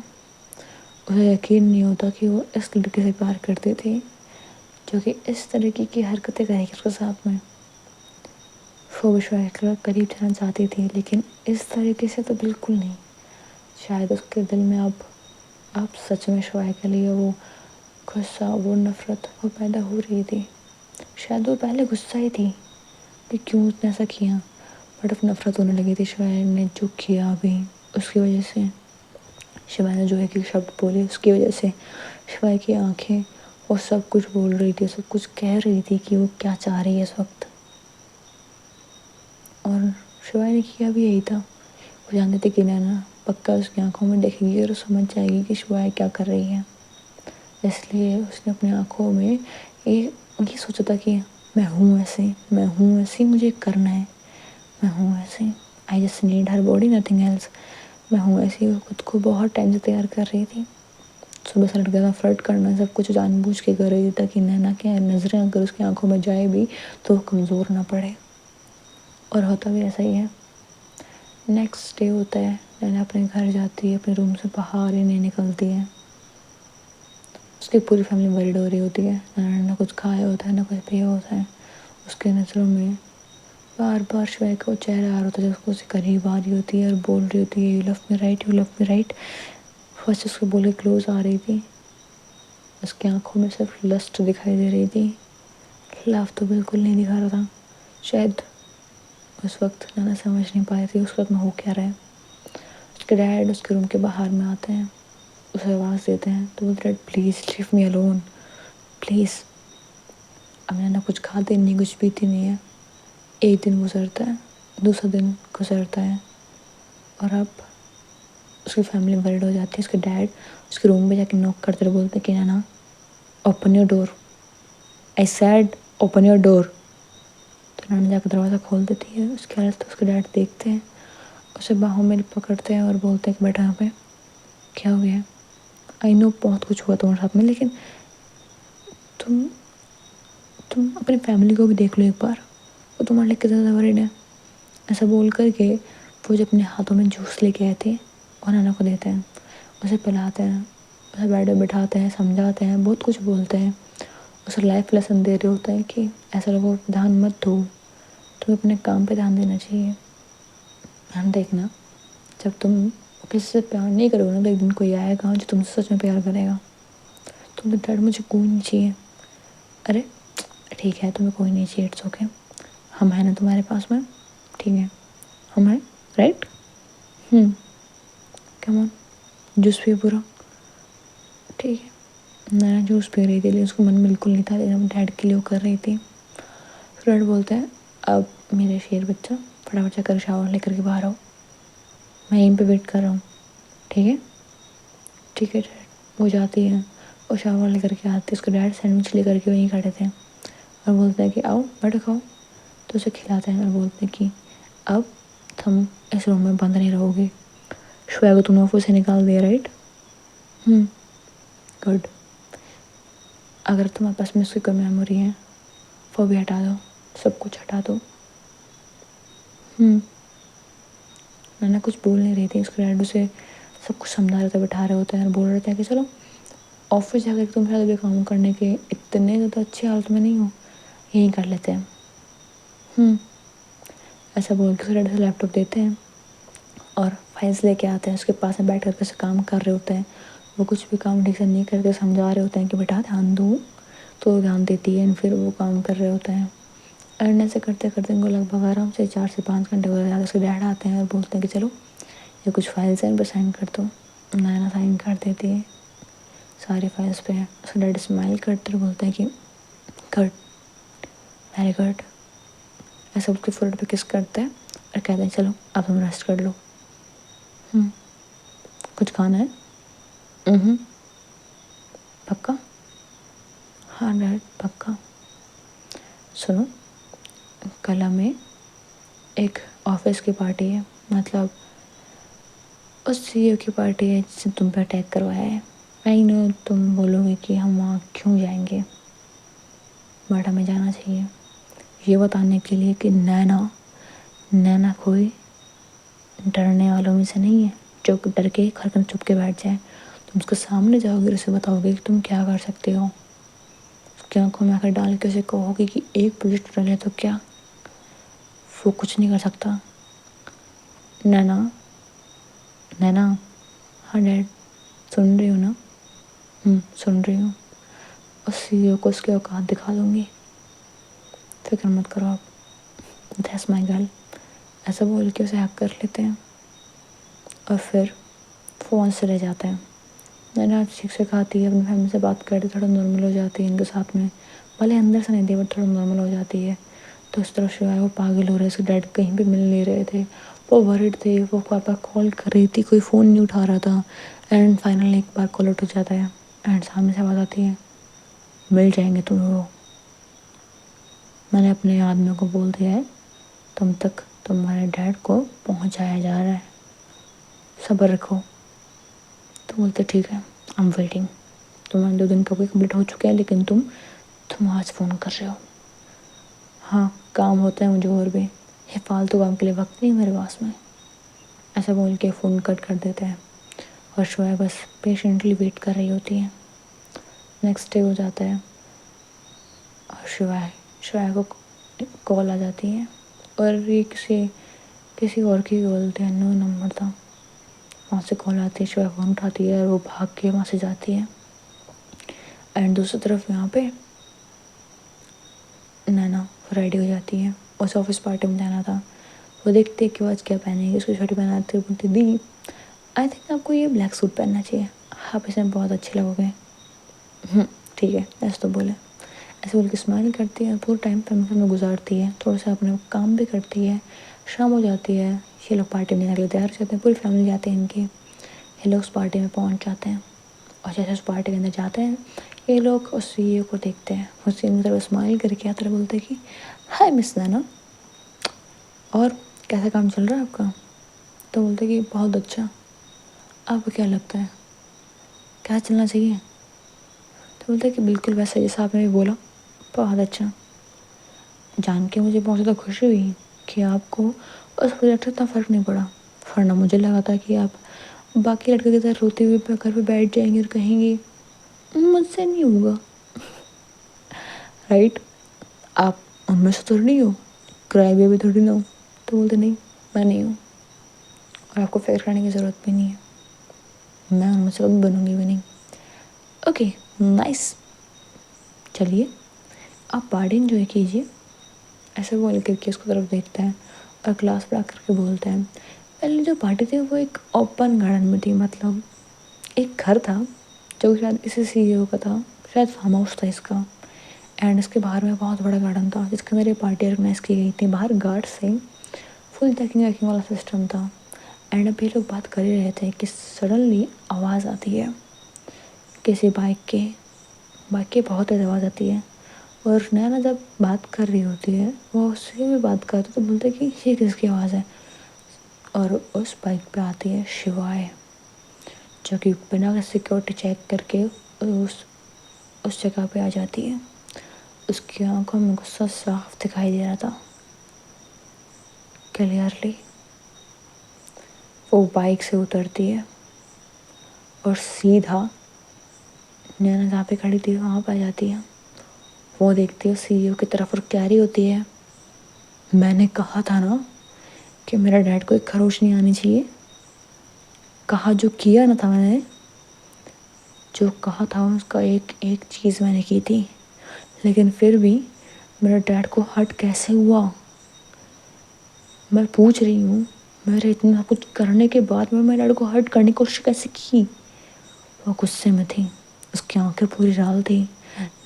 S1: اسے یقین نہیں ہوتا کہ وہ اس لڑکے سے پیار کرتی تھی جو کہ اس طریقے کی حرکتیں کرے گی اس کے ساتھ میں. وہ شوائے کے قریب جانا چاہتی تھی، لیکن اس طریقے سے تو بالکل نہیں. شاید اس کے دل میں اب अब सच में शिवाय के लिए वो गुस्सा, वो नफ़रत वो पैदा हो रही थी। शायद वो पहले गुस्सा ही थी कि क्यों उसने ऐसा किया, बट अब नफ़रत होने लगी थी शिवाय ने जो किया अभी उसकी वजह से। शिवाय ने जो एक एक शब्द बोले उसकी वजह से। शिवाय की आंखें वो सब कुछ बोल रही थी, सब कुछ कह रही थी कि वो क्या चाह रही है इस वक्त। और शिवाय ने किया भी यही था। वो जानते थे कि नैना पक्का उसकी आंखों में देखेगी और समझ जाएगी कि शिवाय क्या कर रही है, इसलिए उसने अपनी आंखों में ये सोचा था कि मैं हूँ ऐसे, मैं हूँ ऐसे, मुझे करना है, मैं हूँ ऐसे, I just need her body nothing else. मैं हूँ ऐसी। वो खुद को बहुत टाइम से तैयार कर रही थी। सुबह से लड़के का फ्लर्ट करना सब कुछ जानबूझ के कर रही थी ताकि नैना की नज़रें अगर उसकी आंखों में जाए भी तो वो कमज़ोर ना पड़े। और होता भी ऐसा ही है। नेक्स्ट डे होता है, नैना अपने घर जाती है, अपने रूम से बाहर ही नहीं निकलती है। उसकी पूरी फैमिली वरीड हो रही होती है। नैना ने ना कुछ खाया होता है ना कुछ पिया होता है। उसके नज़रों में बार बार शिवाय का वो चेहरा आ रहा होता है जब उसको करीब आ रही होती है और बोल रही होती है you love me right, you love me right. First उसको बोले क्लोज आ रही थी, उसकी आंखों में सिर्फ लस्ट दिखाई दे रही थी, लव तो बिल्कुल नहीं दिखा रहा था। शायद उस वक्त नैना समझ नहीं पाई थी उस वक्त में हो क्या रहा है। उसके डैड उसके रूम के बाहर में आते हैं, उसे आवाज़ देते हैं तो बोलते हैं please leave me alone, please. अब नैना कुछ खाती नहीं कुछ पीती नहीं है। एक दिन गुजरता है, दूसरा दिन गुजरता है, और अब उसकी फैमिली वरीड हो जाती है। उसके डैड उसके रूम में जाके नॉक करते रहे, बोलते कि Naina open your door, I said open your door. तो नैना जाकर दरवाज़ा खोल देती है। उसके हालत तो उसके डैड देखते हैं, उसे बाहों में पकड़ते हैं और बोलते हैं कि बैठा यहाँ पे, क्या हो गया। आई नो बहुत कुछ हुआ तुम्हारे साथ में, लेकिन तुम तुम अपनी फैमिली को भी देख लो एक बार, वो तुम्हारे लिए कितना ज़्यादा वरीड है। ऐसा बोल करके वो जो अपने हाथों में जूस लेके आए थे और नैना को देते हैं, उसे पिलाते हैं, उसे बेड में बिठाते हैं, समझाते हैं, बहुत कुछ बोलते हैं, उसे लाइफ लेसन दे रहे होते हैं कि ऐसा लोगों पर ध्यान मत दो, तुम्हें अपने काम पे ध्यान देना चाहिए। ध्यान देखना, जब तुम किसी से प्यार नहीं करोगे ना तो एक दिन कोई आएगा जो तुमसे सच में प्यार करेगा। तुम तो डैड मुझे कोई नहीं चाहिए। अरे ठीक है तुम्हें कोई नहीं चाहिए, इट्स ओके, हम हैं ना तुम्हारे पास में, ठीक है हम हैं, राइट। कम ऑन, जूस पिए पूरा, ठीक है। नैना जूस पी रही थी लेकिन उसको मन बिल्कुल नहीं था, लेकिन डैड के लिए वो कर रही थी। फिर डैड बोलते हैं अब मेरे शेर बच्चा फटाफट जाकर शावर लेकर के बाहर आओ, मैं यहीं पे वेट कर रहा हूँ, ठीक है। ठीक है डैड। वो जाती है और शावर लेकर के आती है। उसके डैड सैंडविच लेकर के वहीं खड़े थे और बोलते हैं कि आओ बैठो खाओ। तो उसे खिलाते हैं और बोलते हैं कि अब तुम इस रूम में बंद नहीं रहोगे, श्वेता को तुमने ऑफिस से निकाल दिया, राइट। गुड। अगर तुम्हारे पास में उसकी कोई मेमोरी है वो भी हटा दो, सब कुछ हटा दो। नैना कुछ बोल नहीं रही थी। उसके डैड उसे सब कुछ समझा रहे थे, बैठा रहे होते हैं और बोल रहे थे कि चलो ऑफिस जाकर तुम शायद अभी काम करने के इतने ज़्यादा अच्छी हालत में नहीं हो, यहीं कर लेते हैं। ऐसा बोल के उसके डैड से लैपटॉप देते हैं और फाइल्स लेके आते हैं, उसके पास में बैठ कर कैसे काम कर रहे होते हैं। वो कुछ भी काम ठीक से नहीं करके समझा रहे होते हैं कि बेटा ध्यान दो, तो ध्यान देती है, फिर वो काम कर रहे होते हैं। एंड ऐसे करते करते उनको लगभग आराम से 4 से 5 घंटे हो जाते हैं। उसके डैड आते हैं और बोलते हैं कि चलो ये कुछ फाइल्स हैं इन पर साइन कर दो। नैना साइन कर देती है सारी फाइल्स पे। उसके डैड स्माइल करते हुए बोलते हैं कि गुड, वेरी गुड। ऐसा उसके फोrehead पे किस करते हैं और कहते हैं चलो अब तुम रेस्ट कर लो। कुछ खाना है? पक्का? हाँ डैड पक्का। सुनो, कल हमें एक ऑफिस की पार्टी है, मतलब उस सीईओ की पार्टी है जिसने तुम पे अटैक करवाया है। आई नो तुम बोलोगे कि हम वहाँ क्यों जाएंगे, बट हमें जाना चाहिए ये बताने के लिए कि नैना नैना कोई डरने वालों में से नहीं है जो डर के खड़कन चुप के बैठ जाए। तुम उसके सामने जाओगे और उसे बताओगे कि तुम क्या कर सकते हो, उसकी आंखों में आकर डाल के उसे कहोगे कि एक प्रोजेक्ट रह तो क्या, वो कुछ नहीं कर सकता। नैना, नैना। हाँ डैड। सुन रही हो ना? सुन रही हूँ। और CEO को उसके औकात दिखा दूँगी, फिक्र मत करो आप, दैट्स माई गर्ल। ऐसा बोल के उसे हैक कर लेते हैं और फिर फ़ोन से रह जाते हैं। मैंने आज ठीक से खाती है, अपनी फैमिली से बात करती, थोड़ा नॉर्मल हो जाती है इनके साथ में, भले अंदर से नहीं थी बट थोड़ा नॉर्मल हो जाती है। तो उस तरह शिवाय वो पागल हो रहे, उसके डैड कहीं भी मिल नहीं रहे थे, वो वरिड थे, वो पापा कॉल कर रही थी, कोई फ़ोन नहीं उठा रहा था। एंड फाइनली एक बार कॉल उठ जाता है एंड सामने से आवाज़ आती है, मिल जाएंगे तुम लोग, मैंने अपने आदमियों को बोल दिया है, तुम तक तुम्हारे डैड को पहुंचाया जा रहा है, सब्र रखो। तो बोलते ठीक है, आई एम वेटिंग। तुम्हारे 2 दिन कभी कंप्लीट हो चुके हैं, लेकिन तुम आज फ़ोन कर रहे हो। हाँ, काम होता है मुझे और भी, ये फालतू काम के लिए वक्त नहीं मेरे पास में। ऐसा बोल के फ़ोन कट कर देते हैं और शोया बस पेशेंटली वेट कर रही होती है। नेक्स्ट डे हो जाता है और शोया को कॉल आ जाती है, और ये किसी और की कॉल थी, अननोन नंबर था। वहाँ से कॉल आती है, शोया फ़ोन उठाती है और वो भाग के वहाँ से जाती है। एंड दूसरी तरफ यहाँ पे नैना रेडी हो जाती है, उस ऑफिस पार्टी में जाना था। वो देखती है कि वो आज क्या पहनेगी, उसकी छोटी बहन आती है, बोलती दी आई थिंक आपको ये ब्लैक सूट पहनना चाहिए, आप इसमें बहुत अच्छे लगोगे। ठीक है, ऐसे तो बोले। ऐसे बोल के स्माइल करती है, पूरा टाइम फैमिली में गुजारती है, थोड़ा सा अपने काम भी करती है। शाम हो जाती है, ये लोग पार्टी में जाने के लिए तैयार हो जाते हैं, पूरी फैमिली जाते हैं इनकी। ये लोग उस पार्टी में पहुंच जाते हैं और जैसे उस पार्टी के अंदर जाते हैं, ये लोग उस CEO को देखते हैं। उस CEO की तरफ स्माइल करके आते हैं, बोलते हैं कि हाय मिस नैना, और कैसा काम चल रहा है आपका? तो बोलते हैं कि बहुत अच्छा, आपको क्या लगता है क्या चलना चाहिए? तो बोलते हैं कि बिल्कुल वैसा जैसा आपने भी बोला, बहुत अच्छा। जान के मुझे बहुत ज़्यादा खुशी हुई कि आपको उस प्रोजेक्ट से इतना फ़र्क नहीं पड़ा, वरना मुझे लगा था कि आप बाकी लड़के की तरह रोते हुए घर पे बैठ जाएंगे और कहेंगी मुझसे नहीं होगा, राइट? आप उनमें से थोड़ी नहीं हो, क्राई बेबी थोड़ी ना हो। तो बोलते नहीं, मैं नहीं हूँ और आपको फिक्र करने की ज़रूरत भी नहीं है, मैं उनमें से कभी बनूंगी भी नहीं। ओके, नाइस, चलिए आप पार्टी इन्जॉय कीजिए। ऐसे बोल करके उसको तरफ देखता है और क्लास पर आकर के बोलता है, पहले जो पार्टी थी वो एक ओपन गार्डन में थी, मतलब एक घर था जो शायद इसी CEO का था, शायद फार्म हाउस था इसका। एंड इसके बाहर में बहुत बड़ा गार्डन था जिसके अंदर ये पार्टी ऑर्गेनाइज की गई थी। बाहर गार्ड से फुल चेकिंग वैकिंग वाला सिस्टम था। एंड अब ये लोग बात कर ही रहे थे कि सडनली आवाज़ आती है किसी बाइक के बहुत तेज़ आवाज़ आती है। और नैना जब बात कर रही होती है, वो उससे भी बात करते तो बोलते कि ये किसकी आवाज़ है, और उस बाइक पे आती है शिवाय, जो कि बिना सिक्योरिटी चेक करके उस जगह पे आ जाती है। उसकी आंखों में गुस्सा साफ दिखाई दे रहा था, क्लियरली। वो बाइक से उतरती है और सीधा नैना जहाँ पे खड़ी थी वहाँ पे आ जाती है। वो देखती है CEO की तरफ और कह रही होती है, मैंने कहा था ना कि मेरा डैड को एक खरोच नहीं आनी चाहिए, कहा जो किया ना था मैंने, जो कहा था उसका एक एक चीज़ मैंने की थी, लेकिन फिर भी मेरे डैड को हर्ट कैसे हुआ? मैं पूछ रही हूँ, मेरे इतना कुछ करने के बाद मैं मेरे डैड को हर्ट करने की कोशिश कैसे की? वो गुस्से में थी, उसकी आंखें पूरी लाल थी।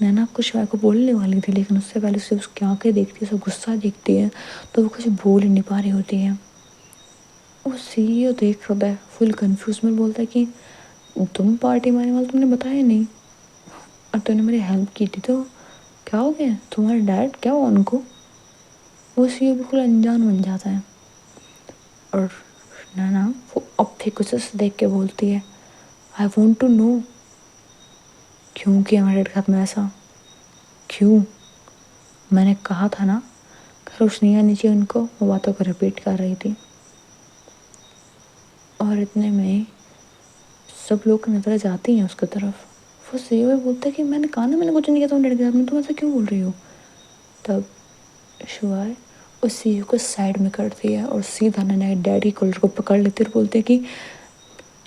S1: नैना कुछ शिवाय को बोलने वाली थी, लेकिन उससे पहले से उसकी आंखें देखती है, उसका गुस्सा देखती है, तो वो कुछ बोल ही नहीं पा रही होती है। वो CEO देख रहा है फुल कंफ्यूज में, बोलता है कि तुम पार्टी में आने वाले, तुमने बताया नहीं और तुमने मेरी हेल्प की थी, तो क्या हो गया? तुम्हारे डैड क्या हुआ उनको? वो CEO बिल्कुल अनजान बन जाता है और नैना वो अब भी गुस्से से देख के बोलती है, आई वॉन्ट टू नो, क्यों किया मेरे डैड के साथ में ऐसा? क्यों? मैंने कहा था ना रोशनी आनी चाहिए उनको। वो बातों को रिपीट कर रही थी और इतने में सब लोग नजर जाती हैं उसकी तरफ। वो CEO बोलता है कि मैंने कहा ना मैंने कुछ नहीं किया तुम्हारे डैड के साथ में, तुम ऐसा क्यों बोल रही हो? तब शिवाय उस CEO को साइड में करती है और सीधा नैना डैडी कॉलर को पकड़ लेती है और बोलते है कि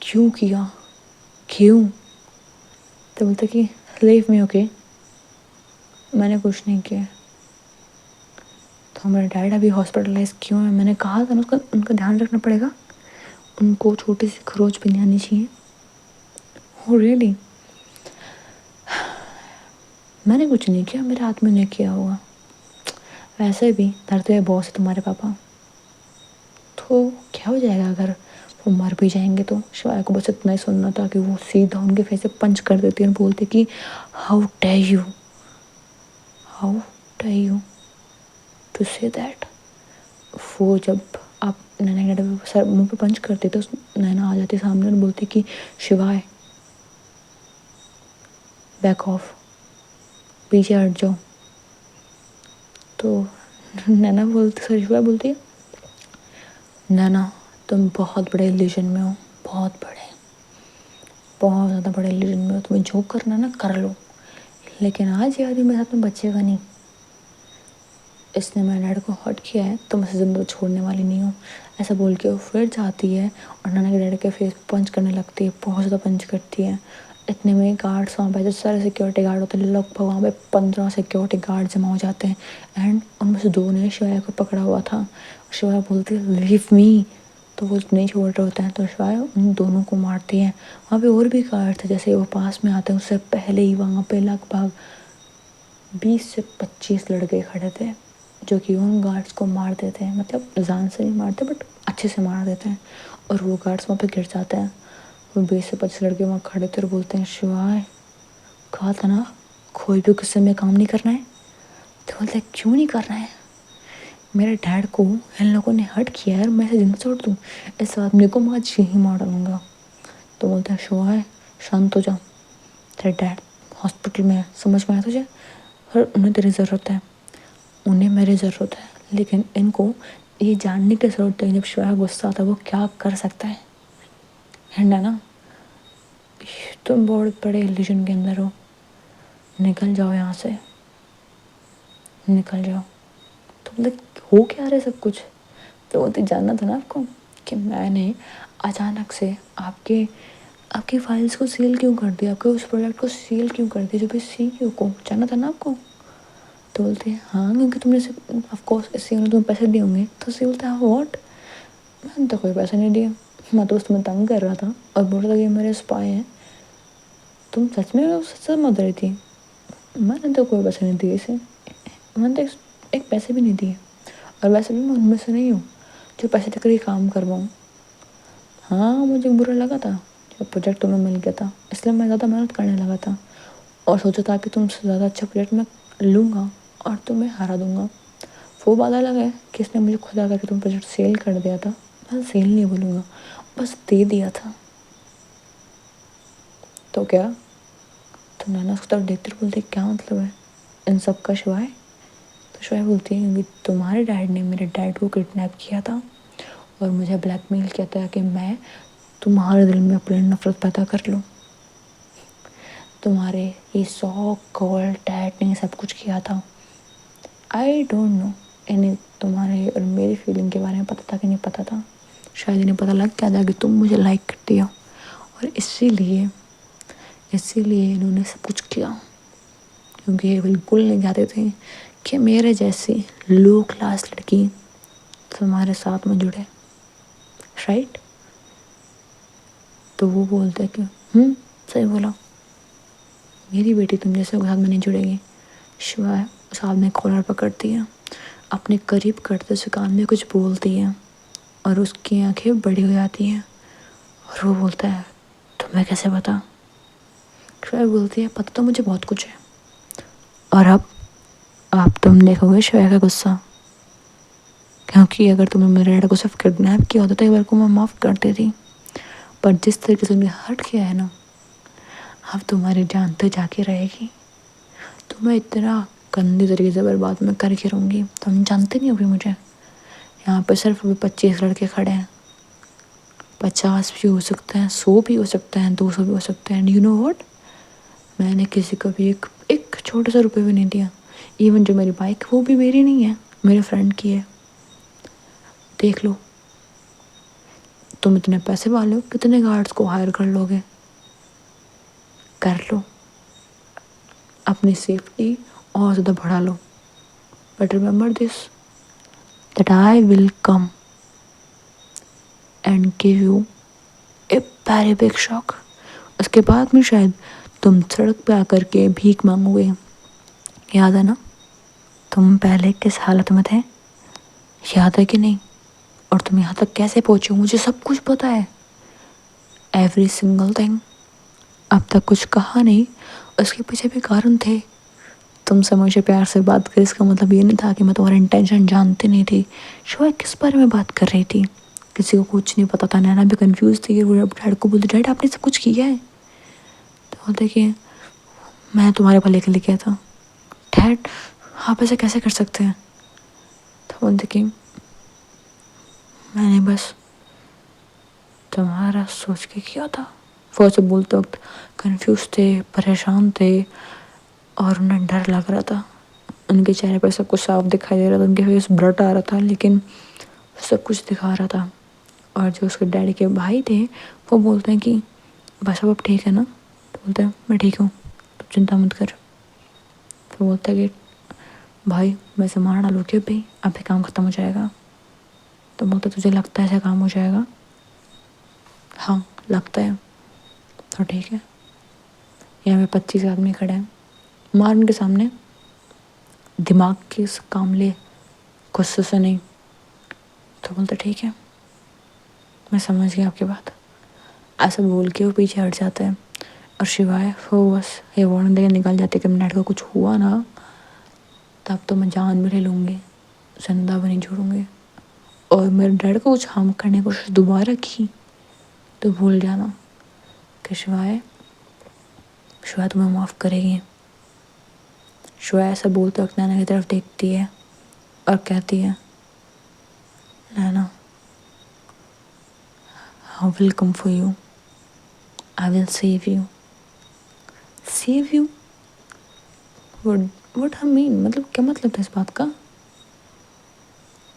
S1: क्यों किया? کیوں؟ تو بولتا کہ لیو می اوکے، میں نے کچھ نہیں کیا. تو ہمارے ڈیڈ ابھی ہاسپٹلائز کیوں ہے؟ میں نے کہا تھا نا ان کا دھیان رکھنا پڑے گا، ان کو چھوٹی سی خروچ بھی نہیں آنی چاہیے. او ریئلی؟ میں نے کچھ نہیں کیا، میرے ہاتھ میں نہیں کیا ہوگا. ویسے بھی ڈرتے ہوئے باس ہے تمہارے پاپا، تو کیا ہو جائے گا اگر وہ مر بھی جائیں گے؟ تو شوائے کو بس اتنا ہی سننا تھا کہ وہ سیدھا ان کے فیس سے پنچ کر دیتی اور بولتے کہ how dare you, how dare you to say that. وہ جب آپ نینا کے ڈبے سر منہ پہ پنچ کرتے تو نینا آ جاتی سامنے اور بولتی کہ شوائے بیک آف، پیچھے ہٹ جاؤ. تو نینا بولتی، سوری شوائے بولتی ہے نینا تم بہت بڑے ایلیوژن میں ہو، بہت زیادہ بڑے ایلیوژن میں ہو، تمہیں جو کرنا نا کر لو، لیکن آج یہ آدمی میرے ساتھ میں بچے گا نہیں. اس نے میرے ڈیڈ کو ہرٹ کیا ہے تو میں اسے زندہ چھوڑنے والی نہیں ہوں. ایسا بول کے وہ پھر جاتی ہے اور نانا کے ڈیڈ کے فیس پہ پنچ کرنے لگتی ہے، بہت زیادہ پنچ کرتی ہے. اتنے میں گارڈس وہاں پہ جو سارے سیکورٹی گارڈ ہوتے ہیں، لگ بھگ وہاں پہ 15 سیکورٹی گارڈ جمع ہو جاتے ہیں. اینڈ ان میں سے 2 نے شوائے کو پکڑا ہوا تھا. شوائے بولتی ہے لیو می، تو وہ نہیں چھوڑ رہے ہوتے ہیں، تو شوائے ان دونوں کو مارتی ہیں. وہاں پہ اور بھی گارڈ تھے، جیسے وہ پاس میں آتے ہیں اس سے پہلے ہی وہاں پہ لگ بھگ 20 سے 25 لڑکے کھڑے تھے جو کہ ان گارڈس کو مار دیتے ہیں. مطلب جان سے نہیں مارتے بٹ اچھے سے مار دیتے ہیں، اور وہ گارڈس وہاں پہ گر جاتے ہیں. وہ 20 سے 25 لڑکے وہاں کھڑے تھے اور بولتے ہیں شوائے کہا تھا نا کوئی بھی غصے میں کام نہیں کرنا ہے. تو بولتے ہیں کیوں نہیں کرنا ہے؟ میرے ڈیڈ کو ان لوگوں نے ہرٹ کیا ہے اور میں اسے زندہ چھوڑ دوں؟ اس آدمی کو میں آج یہی مار ڈالوں گا. تو بولتے ہیں شوائے شانت ہو جا، تیرے ڈیڈ ہاسپٹل میں ہے، سمجھ میں آیا تجھے؟ اور انہیں تیری ضرورت ہے، انہیں میری ضرورت ہے، لیکن ان کو یہ جاننے کی ضرورت ہے جب شوائے غصہ آتا ہے وہ کیا کر سکتا ہے. ہے نا؟ تم بہت بڑے ایلیوژن کے اندر ہو، نکل جاؤ یہاں سے، نکل جاؤ. تو مطلب ہو کیا رہے سب کچھ؟ تو وہ تو جاننا تھا نا آپ کو کہ میں نے اچانک سے آپ کی فائلز کو سیل کیوں کر دیا، آپ کے اس پروڈکٹ کو سیل کیوں کر دیا جو بھی سی کیو کو جاننا تھا نا آپ کو. تو بولتے ہیں ہاں کیونکہ تم نے آف کورس اس نے تمہیں پیسے دیے ہوں گے. تو اسی بولتے ہیں واٹ، میں نے تو کوئی پیسے نہیں دیے، میں تو اس تمہیں تنگ کر رہا تھا اور بول رہا تھا کہ میرے اسپائے ہیں. تم سچ میں سچ سے مت رہی تھی، میں نے تو کوئی پیسے نہیں دیے اسے، میں نے تو ایک پیسے بھی نہیں دیے، اور ویسے بھی میں ان میں سے نہیں ہوں جو پیسے دے کر یہ کام کرواؤں. ہاں مجھے برا لگا تھا جب پروجیکٹ تمہیں مل گیا تھا، اس لیے میں زیادہ محنت کرنے لگا تھا اور سوچا تھا کہ تم سے زیادہ اچھا پروجیکٹ میں لوں گا اور تمہیں ہرا دوں گا. وہ بات الگ ہے کہ اس نے مجھے خدا کر کے تم پروجیکٹ سیل کر دیا تھا. میں سیل نہیں بولوں گا، بس دے دیا تھا. تو کیا؟ تو نینا اس کی طرف دیکھتے بولتی کیا مطلب ہے ان سب کا شوائے؟ تو شوائے بولتی ہے کیونکہ تمہارے ڈیڈ نے میرے ڈیڈ کو کڈنیپ کیا تھا اور مجھے بلیک میل کیا تھا کہ میں تمہارے دل میں اپنی نفرت پیدا کر لوں. تمہارے یہ سو کال ڈیڈ نے سب کچھ کیا تھا. آئی ڈونٹ نو انہیں تمہارے اور میری فیلنگ کے بارے میں پتہ تھا کہ نہیں پتہ تھا. شاید انہیں پتہ لگ گیا تھا کہ تم مجھے لائک کرتی ہو، اور اسی لیے انہوں نے سب کچھ کیا، کیونکہ یہ بالکل نہیں چاہتے تھے کہ میرے جیسی لو کلاس لڑکی تمہارے ساتھ میں جڑے. رائٹ؟ تو وہ بولتے کہ صحیح بولا، میری بیٹی تم جیسے کے ساتھ میں نہیں جڑے گی. شوائے اس آدمی کالر پکڑتی ہے، اپنے قریب کرتے اس کان میں کچھ بولتی ہے اور اس کی آنکھیں بڑی ہو جاتی ہیں اور وہ بولتا ہے تمہیں کیسے پتا؟ شوائے بولتی ہے پتہ تو مجھے بہت کچھ ہے، اور اب تم دیکھو گے شوائے کا غصہ، کیونکہ اگر تم نے میرے ڈیڈ کو صرف کڈنیپ کیا ہوتا تو ایک بار کو میں معاف کر دیتی، پر جس طریقے سے تم نے ہرٹ کیا ہے نا، اب تمہاری جان تو جا کے رہے گی. تمہیں اتنا گندے طریقے سے برباد میں کر کے رہوں گی. تم جانتے نہیں ہو بھی مجھے، یہاں پہ صرف ابھی 25 لڑکے کھڑے ہیں، 50 بھی ہو سکتے ہیں، 100 بھی ہو سکتے ہیں، 200 بھی ہو سکتے ہیں. یو نو واٹ، میں نے کسی کو بھی ایک چھوٹا سا روپے بھی نہیں دیا. ایون جو میری بائک وہ بھی میری نہیں ہے، میرے فرینڈ کی ہے. دیکھ لو تم اتنے پیسے والے ہو، کتنے گارڈس کو ہائر کر لو گے؟ कर लो, अपनी सेफ्टी और ज़्यादा बढ़ा लो, but remember this that I will come and give you a very big shock. उसके बाद में शायद तुम सड़क पे आकर के भीख मांगोगे। याद है ना तुम पहले किस हालत में थे, याद है कि नहीं? और तुम यहाँ तक कैसे पहुँचे हो, मुझे सब कुछ पता है, एवरी सिंगल थिंग। अब तक कुछ कहा नहीं, उसके पीछे भी कारण थे। तुमसे मुझे प्यार से बात कर, इसका मतलब ये नहीं था कि मैं तुम्हारा इंटेंशन जानती नहीं थी। शिवाय किस बारे में बात कर रही थी, किसी को कुछ नहीं पता था। नैना भी कंफ्यूज थी। वो डैड को बोलती, डैड आपने सब कुछ किया है? तो बोलते कि मैं तुम्हारे भले के लिए किया था। डैड आप ऐसे कैसे कर सकते हैं? तो बोलते कि मैंने बस तुम्हारा सोच के किया था। वो से बोलते वक्त कंफ्यूज थे, परेशान थे और उन्हें डर लग रहा था। उनके चेहरे पर सब कुछ साफ दिखाई दे रहा था, उनके फेस ब्लर आ रहा था, लेकिन सब कुछ दिखा रहा था। और जो उसके डैडी के भाई थे वो बोलते हैं कि बस अब ठीक है ना? तो बोलते हैं मैं ठीक हूँ, तो चिंता मत कर। फिर बोलता है कि भाई मैं से मार डालू कि भाई अभी काम ख़त्म हो जाएगा? तो बोलते तुझे लगता है ऐसा काम हो जाएगा? हाँ लगता है। तो ठीक है, यहाँ पे 25 आदमी खड़े हैं, मार उनके सामने, दिमाग के काम ले, गुस्से से नहीं। तो बोलते ठीक है मैं समझ गया आपकी बात। ऐसा बोल के वो पीछे हट जाते हैं और शिवाय वो बस ये वार्निंग देकर निकल जाते कि नेट को कुछ हुआ ना तब तो मैं जान भी ले लूँगी, जिंदा भी नहीं छोड़ूंगी। और मेरे डैड को कुछ हार्म करने की कोशिश दोबारा की तो भूल जाना कि शिवाय तुम्हें माफ़ करेगी। शिवाय ऐसा बोलते वक्त नैना की तरफ देखती है और कहती है, नैना I will come for you, I will save you. Save you? What I mean? मतलब क्या मतलब था इस बात का?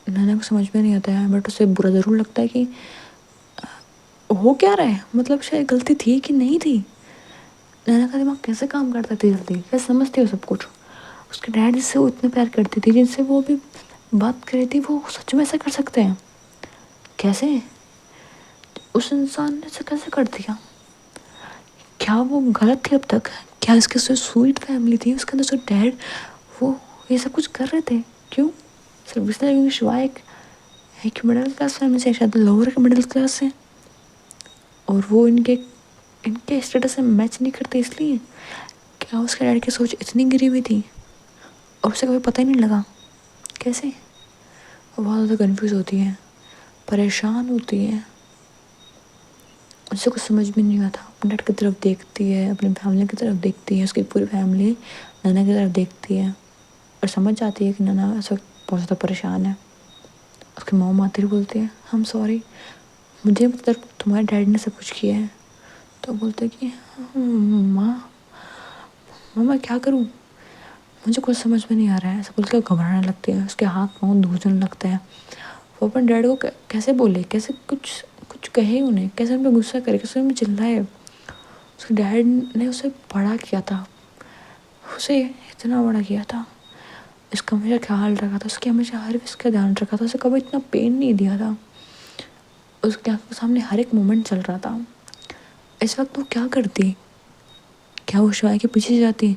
S1: नैना को समझ में नहीं आता है, बट उसे बुरा ज़रूर लगता है कि हो क्या रहा है, मतलब शायद गलती थी कि नहीं थी। नैना का दिमाग कैसे काम करता थी जल्दी, कैसे समझती हो सब कुछ। उसके डैड जिससे वो इतने प्यार करती थी, जिनसे वो भी बात कर रही थी, वो सच में ऐसा कर सकते हैं? कैसे? उस इंसान ने ऐसा कैसे कर दिया? क्या वो गलत थी अब तक? क्या इसके से स्वीट फैमिली थी, उसके अंदर जो डैड वो ये सब कुछ कर रहे थे? क्यों? सिर्फ इसलिए क्योंकि शिवाय एक मिडिल क्लास फैमिली से, शायद लोअर के मिडिल क्लास से, और वो इनके स्टेटस से मैच नहीं करते इसलिए? क्या उसके डैड की सोच इतनी गिरी हुई थी और उसे कभी पता ही नहीं लगा? कैसे? वो बहुत ज़्यादा कन्फ्यूज़ होती है, परेशान होती है, उससे कुछ समझ भी नहीं आता। अपने डैड की तरफ देखती है, अपनी फैमिली की तरफ देखती है, उसकी पूरी फैमिली नैना की तरफ देखती है और समझ जाती है कि नैना इस वक्त बहुत ज़्यादा परेशान है। उसकी मॉम आती बोलती है, आई एम सॉरी, मुझे मतलब तुम्हारे डैडी ने सब कुछ किया है। तो बोलते कि माँ मैं क्या करूँ, मुझे कुछ समझ में नहीं आ रहा है। ऐसा बोल के घबराने लगती है, उसके हाथ पाँव धूजने लगते हैं। वो अपने डैडी को कैसे बोले, कैसे कुछ कहे उन्हें, कैसे उन पर गुस्सा करे, कैसे उन पर चिल्लाए। उसके डैड ने उसे बड़ा किया था, उसे इतना बड़ा किया था, इसका हमेशा ख्याल रखा था, उसके हमेशा हर इसका ध्यान रखा था, उसे कभी इतना पेन नहीं दिया था। उसके आँखों के सामने हर एक मोमेंट चल रहा था। इस वक्त वो क्या करती? क्या वो शिवाय के पीछे जाती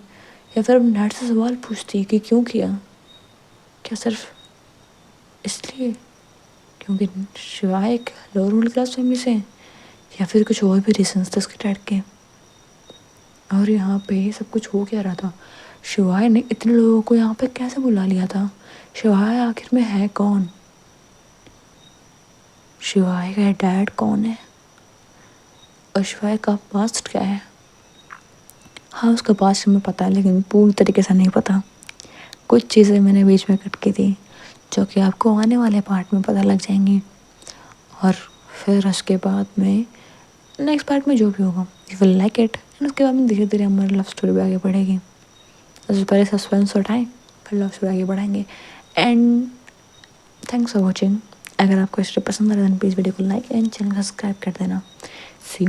S1: या फिर अपने डैड से सवाल पूछती कि क्यों किया? क्या सिर्फ इसलिए क्योंकि शिवाय एक लोअर मिडिल क्लास फैमिली से, या फिर कुछ और भी रीजंस थे उसके डैड के? और यहाँ पे सब कुछ हो क्या रहा था? शिवाय ने इतने लोगों को यहाँ पे कैसे बुला लिया था? शिवाय आखिर में है कौन? शिवाय का डैड कौन है? और शिवाय का पास्ट क्या है? हाँ उसका पास्ट हमें पता है, लेकिन पूरी तरीके से नहीं पता। कुछ चीज़ें मैंने बीच में कट की थी जो कि आपको आने वाले पार्ट में पता लग जाएंगी। और फिर उसके बाद में नेक्स्ट पार्ट में जो भी होगा you will like it, and उसके बाद में धीरे धीरे हमारी लव स्टोरी भी आगे बढ़ेगी। उससे पहले सस्पेंस हटाएं, फिर लव स्टोरी आगे बढ़ाएंगे। And thanks for watching. अगर आपको स्टोरी पसंद आ रहा है प्लीज़ वीडियो को लाइक एंड चैनल सब्सक्राइब कर देना। सी